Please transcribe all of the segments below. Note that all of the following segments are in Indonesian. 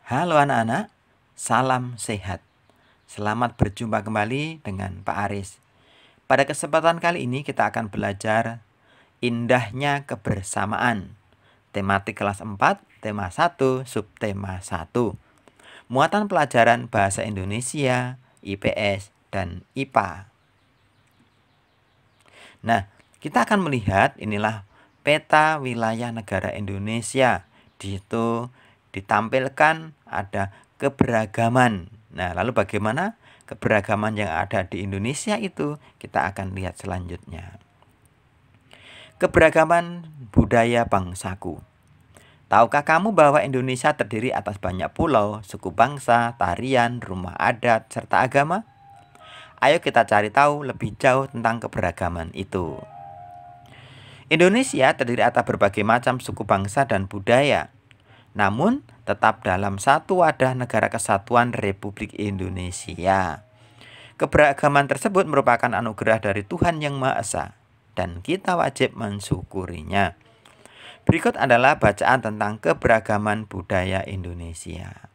Halo anak-anak, salam sehat. Selamat berjumpa kembali dengan Pak Aris. Pada kesempatan kali ini kita akan belajar indahnya kebersamaan. Tematik kelas 4, tema 1, subtema 1. Muatan pelajaran Bahasa Indonesia, IPS, dan IPA. Nah, kita akan melihat inilah peta wilayah negara Indonesia. Di situ ditampilkan ada keberagaman. Nah, lalu bagaimana keberagaman yang ada di Indonesia itu kita akan lihat selanjutnya. Keberagaman budaya bangsaku. Tahukah kamu bahwa Indonesia terdiri atas banyak pulau, suku bangsa, tarian, rumah adat, serta agama? Ayo kita cari tahu lebih jauh tentang keberagaman itu. Indonesia terdiri atas berbagai macam suku bangsa dan budaya, namun tetap dalam satu wadah negara kesatuan Republik Indonesia. Keberagaman tersebut merupakan anugerah dari Tuhan Yang Maha Esa, dan kita wajib mensyukurinya. Berikut adalah bacaan tentang keberagaman budaya Indonesia.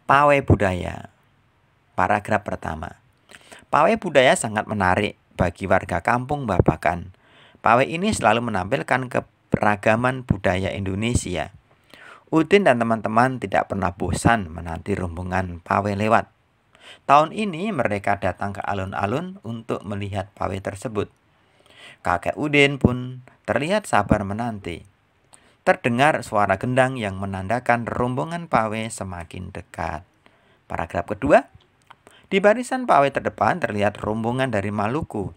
Pawai budaya. Paragraf pertama. Pawai budaya sangat menarik bagi warga kampung Babakan. Pawai ini selalu menampilkan keberagaman budaya Indonesia. Udin dan teman-teman tidak pernah bosan menanti rombongan pawai lewat. Tahun ini mereka datang ke alun-alun untuk melihat pawai tersebut. Kakek Udin pun terlihat sabar menanti. Terdengar suara gendang yang menandakan rombongan pawai semakin dekat. Paragraf kedua. Di barisan pawai terdepan terlihat rombongan dari Maluku.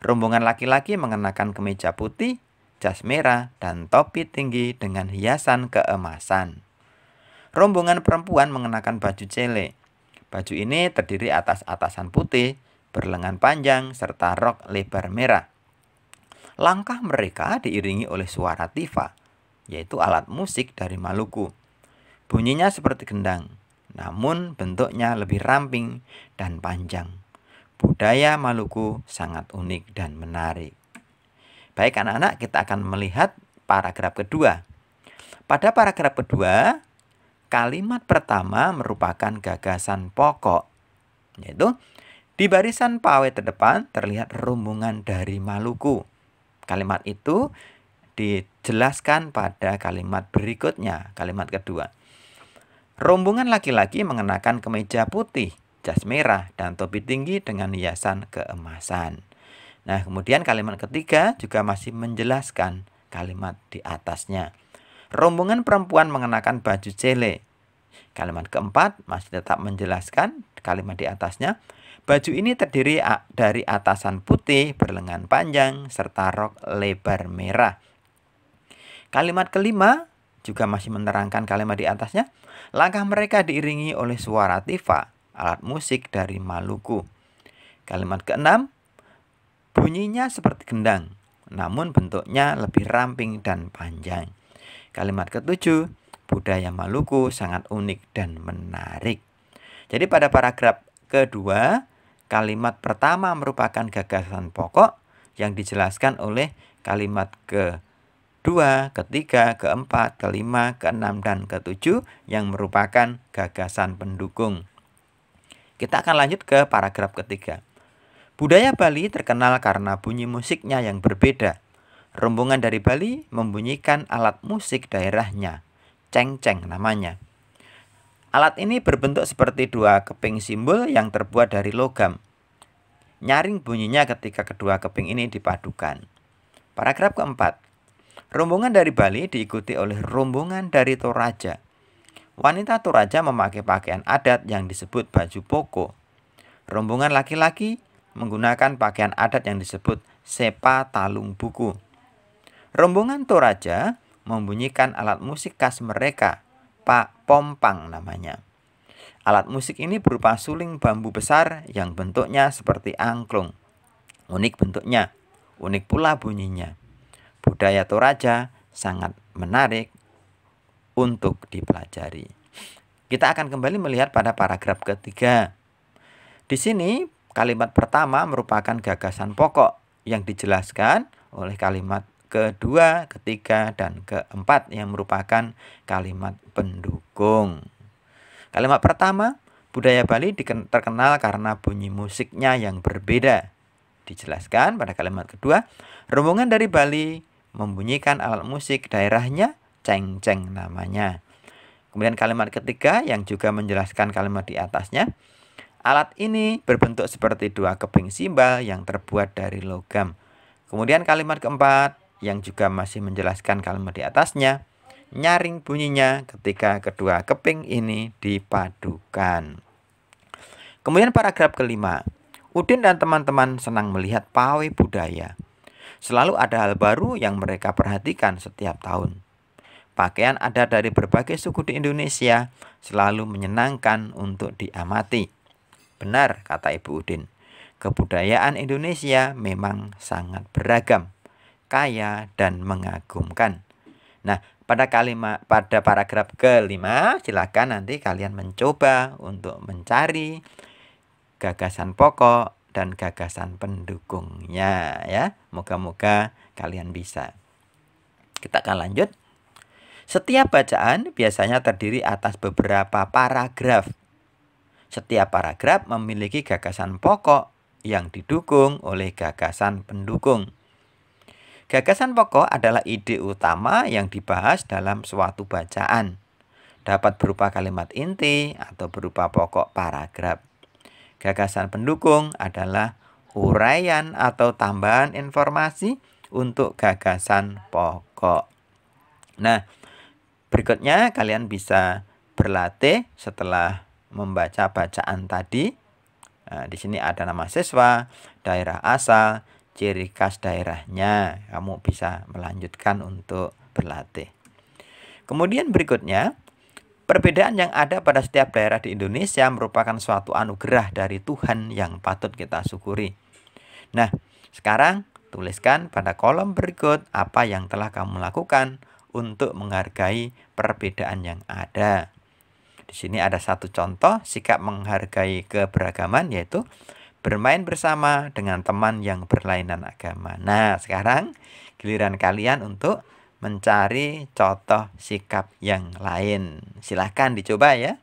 Rombongan laki-laki mengenakan kemeja putih, jas merah, dan topi tinggi dengan hiasan keemasan. Rombongan perempuan mengenakan baju cele. Baju ini terdiri atas atasan putih, berlengan panjang, serta rok lebar merah. Langkah mereka diiringi oleh suara tifa, yaitu alat musik dari Maluku. Bunyinya seperti gendang, namun bentuknya lebih ramping dan panjang. Budaya Maluku sangat unik dan menarik. Baik anak-anak, kita akan melihat paragraf kedua. Pada paragraf kedua, kalimat pertama merupakan gagasan pokok, yaitu di barisan pawai terdepan terlihat rombongan dari Maluku. Kalimat itu dijelaskan pada kalimat berikutnya, kalimat kedua. Rombongan laki-laki mengenakan kemeja putih, jas merah, dan topi tinggi dengan hiasan keemasan. Nah, kemudian kalimat ketiga juga masih menjelaskan kalimat di atasnya. Rombongan perempuan mengenakan baju cele. Kalimat keempat masih tetap menjelaskan kalimat di atasnya. Baju ini terdiri dari atasan putih berlengan panjang serta rok lebar merah. Kalimat kelima juga masih menerangkan kalimat di atasnya. Langkah mereka diiringi oleh suara tifa, alat musik dari Maluku. Kalimat keenam, bunyinya seperti gendang, namun bentuknya lebih ramping dan panjang. Kalimat ketujuh, budaya Maluku sangat unik dan menarik. Jadi pada paragraf kedua, kalimat pertama merupakan gagasan pokok yang dijelaskan oleh kalimat kedua, ketiga, keempat, kelima, keenam, dan ketujuh yang merupakan gagasan pendukung. Kita akan lanjut ke paragraf ketiga. Budaya Bali terkenal karena bunyi musiknya yang berbeda. Rombongan dari Bali membunyikan alat musik daerahnya, cengceng namanya. Alat ini berbentuk seperti dua keping simbol yang terbuat dari logam. Nyaring bunyinya ketika kedua keping ini dipadukan. Paragraf keempat. Rombongan dari Bali diikuti oleh rombongan dari Toraja. Wanita Toraja memakai pakaian adat yang disebut baju poko. Rombongan laki-laki menggunakan pakaian adat yang disebut sepa talung buku. Rombongan Toraja membunyikan alat musik khas mereka, Pak Pompang namanya. Alat musik ini berupa suling bambu besar yang bentuknya seperti angklung. Unik bentuknya, unik pula bunyinya. Budaya Toraja sangat menarik untuk dipelajari. Kita akan kembali melihat pada paragraf ketiga. Di sini kalimat pertama merupakan gagasan pokok yang dijelaskan oleh kalimat kedua, ketiga, dan keempat yang merupakan kalimat pendukung. Kalimat pertama, budaya Bali terkenal karena bunyi musiknya yang berbeda. Dijelaskan pada kalimat kedua, rombongan dari Bali membunyikan alat musik daerahnya, ceng-ceng namanya. Kemudian kalimat ketiga yang juga menjelaskan kalimat di atasnya, alat ini berbentuk seperti dua keping simbal yang terbuat dari logam. Kemudian kalimat keempat yang juga masih menjelaskan kalimat di atasnya, nyaring bunyinya ketika kedua keping ini dipadukan. Kemudian paragraf kelima, Udin dan teman-teman senang melihat pawai budaya. Selalu ada hal baru yang mereka perhatikan setiap tahun. Pakaian adat dari berbagai suku di Indonesia selalu menyenangkan untuk diamati. Benar, kata Ibu Udin. Kebudayaan Indonesia memang sangat beragam, kaya, dan mengagumkan. Nah, pada paragraf kelima, silakan nanti kalian mencoba untuk mencari gagasan pokok dan gagasan pendukungnya ya. Moga-moga kalian bisa. Kita akan lanjut. Setiap bacaan biasanya terdiri atas beberapa paragraf. Setiap paragraf memiliki gagasan pokok yang didukung oleh gagasan pendukung. Gagasan pokok adalah ide utama yang dibahas dalam suatu bacaan. Dapat berupa kalimat inti atau berupa pokok paragraf. Gagasan pendukung adalah uraian atau tambahan informasi untuk gagasan pokok. Nah, berikutnya kalian bisa berlatih setelah membaca bacaan tadi. Nah, di sini ada nama siswa, daerah asal, ciri khas daerahnya. Kamu bisa melanjutkan untuk berlatih. Kemudian berikutnya, perbedaan yang ada pada setiap daerah di Indonesia merupakan suatu anugerah dari Tuhan yang patut kita syukuri. Nah, sekarang tuliskan pada kolom berikut apa yang telah kamu lakukan untuk menghargai perbedaan yang ada. Di sini ada satu contoh sikap menghargai keberagaman, yaitu bermain bersama dengan teman yang berlainan agama. Nah, sekarang giliran kalian untuk mencari contoh sikap yang lain. Silahkan dicoba ya.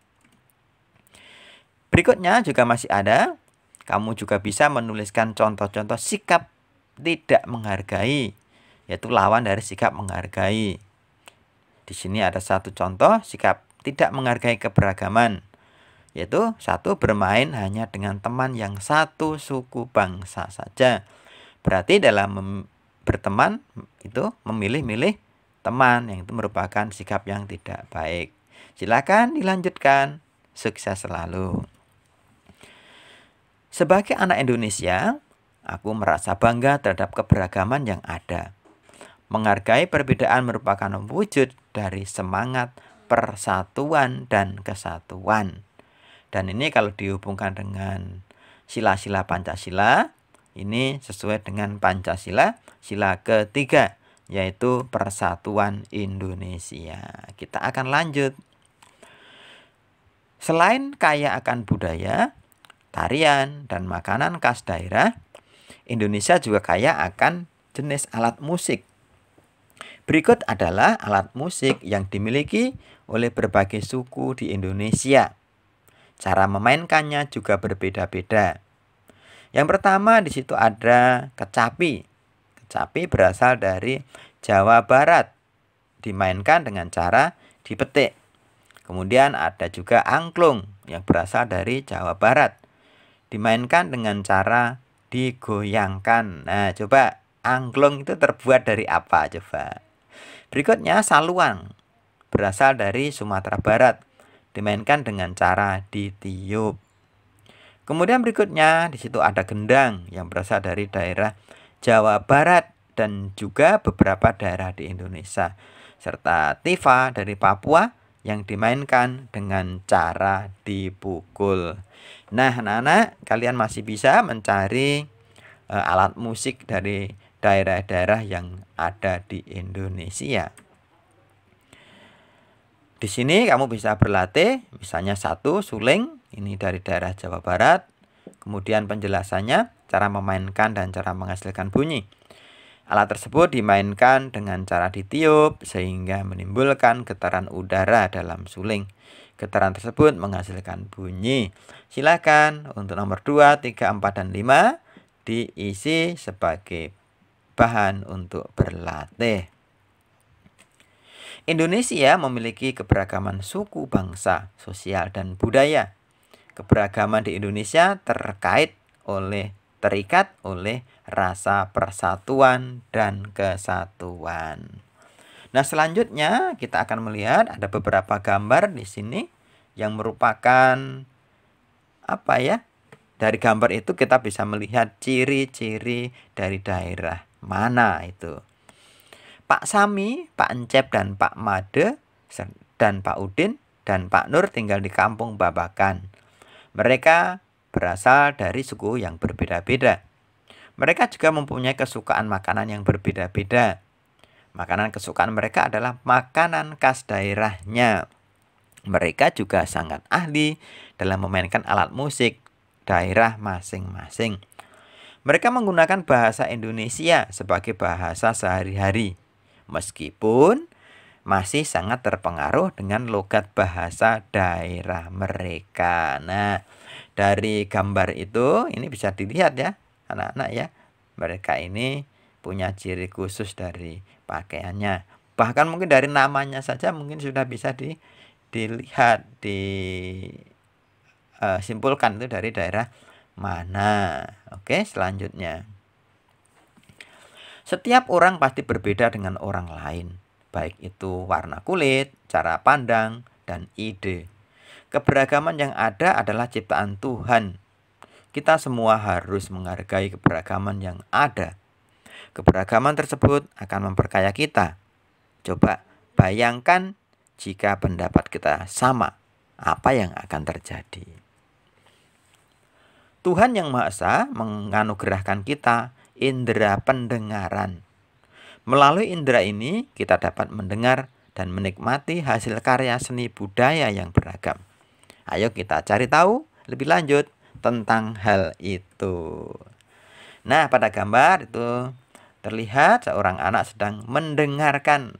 Berikutnya juga masih ada. Kamu juga bisa menuliskan contoh-contoh sikap tidak menghargai, yaitu lawan dari sikap menghargai. Di sini ada satu contoh sikap tidak menghargai keberagaman, yaitu satu, bermain hanya dengan teman yang satu suku bangsa saja. Berarti dalam berteman itu memilih-milih teman, yang itu merupakan sikap yang tidak baik. Silakan dilanjutkan. Sukses selalu. Sebagai anak Indonesia, aku merasa bangga terhadap keberagaman yang ada. Menghargai perbedaan merupakan wujud dari semangat persatuan dan kesatuan. Dan ini kalau dihubungkan dengan sila-sila Pancasila, ini sesuai dengan Pancasila, sila ketiga, yaitu persatuan Indonesia. Kita akan lanjut. Selain kaya akan budaya, tarian, dan makanan khas daerah, Indonesia juga kaya akan jenis alat musik. Berikut adalah alat musik yang dimiliki oleh berbagai suku di Indonesia. Cara memainkannya juga berbeda-beda. Yang pertama di situ ada kecapi. Kecapi berasal dari Jawa Barat. Dimainkan dengan cara dipetik. Kemudian ada juga angklung yang berasal dari Jawa Barat. Dimainkan dengan cara digoyangkan. Nah, coba angklung itu terbuat dari apa coba? Berikutnya saluang, berasal dari Sumatera Barat, dimainkan dengan cara ditiup. Kemudian berikutnya di situ ada gendang yang berasal dari daerah Jawa Barat dan juga beberapa daerah di Indonesia, serta tifa dari Papua yang dimainkan dengan cara dipukul. Nah, anak-anak, kalian masih bisa mencari alat musik dari daerah-daerah yang ada di Indonesia. Di sini kamu bisa berlatih, misalnya satu, suling, ini dari daerah Jawa Barat. Kemudian penjelasannya, cara memainkan dan cara menghasilkan bunyi. Alat tersebut dimainkan dengan cara ditiup sehingga menimbulkan getaran udara dalam suling. Getaran tersebut menghasilkan bunyi. Silakan untuk nomor 2, 3, 4, dan 5 diisi sebagai bahan untuk berlatih. Indonesia memiliki keberagaman suku, bangsa, sosial, dan budaya. Keberagaman di Indonesia terikat oleh rasa persatuan dan kesatuan. Nah, selanjutnya kita akan melihat ada beberapa gambar di sini yang merupakan apa ya? Dari gambar itu kita bisa melihat ciri-ciri dari daerah mana itu. Pak Sami, Pak Encep, dan Pak Made, dan Pak Udin, dan Pak Nur tinggal di Kampung Babakan. Mereka berasal dari suku yang berbeda-beda. Mereka juga mempunyai kesukaan makanan yang berbeda-beda. Makanan kesukaan mereka adalah makanan khas daerahnya. Mereka juga sangat ahli dalam memainkan alat musik daerah masing-masing. Mereka menggunakan bahasa Indonesia sebagai bahasa sehari-hari, meskipun masih sangat terpengaruh dengan logat bahasa daerah mereka. Nah, dari gambar itu ini bisa dilihat ya, anak-anak ya. Mereka ini punya ciri khusus dari pakaiannya. Bahkan mungkin dari namanya saja mungkin sudah bisa dilihat, disimpulkan itu dari daerah mana. Oke, selanjutnya. Setiap orang pasti berbeda dengan orang lain, baik itu warna kulit, cara pandang, dan ide. Keberagaman yang ada adalah ciptaan Tuhan. Kita semua harus menghargai keberagaman yang ada. Keberagaman tersebut akan memperkaya kita. Coba bayangkan jika pendapat kita sama, apa yang akan terjadi? Tuhan Yang Maha Esa menganugerahkan kita indera pendengaran. Melalui indera ini kita dapat mendengar dan menikmati hasil karya seni budaya yang beragam. Ayo kita cari tahu lebih lanjut tentang hal itu. Nah, pada gambar itu terlihat seorang anak sedang mendengarkan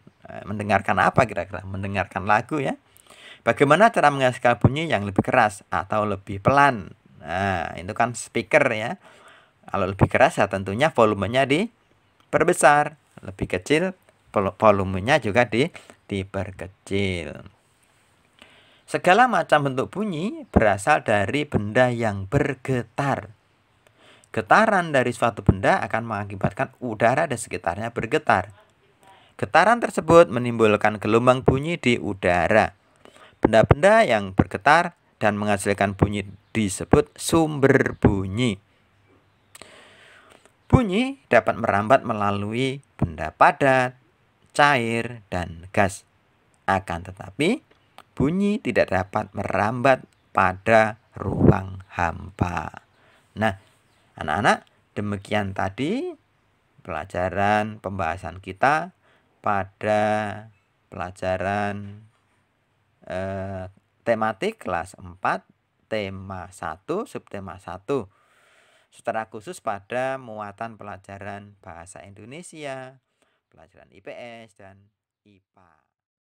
apa kira-kira? Mendengarkan lagu ya. Bagaimana cara menghasilkan bunyi yang lebih keras atau lebih pelan? Nah, itu kan speaker ya. Kalau lebih keras ya tentunya volumenya diperbesar. Lebih kecil volumenya juga diperkecil. Segala macam bentuk bunyi berasal dari benda yang bergetar. Getaran dari suatu benda akan mengakibatkan udara di sekitarnya bergetar. Getaran tersebut menimbulkan gelombang bunyi di udara. Benda-benda yang bergetar dan menghasilkan bunyi disebut sumber bunyi. Bunyi dapat merambat melalui benda padat, cair, dan gas. Akan tetapi, bunyi tidak dapat merambat pada ruang hampa. Nah, anak-anak, demikian tadi pembahasan kita pada pelajaran tematik kelas 4, tema 1, subtema 1. Secara khusus pada muatan pelajaran bahasa Indonesia, pelajaran IPS, dan IPA.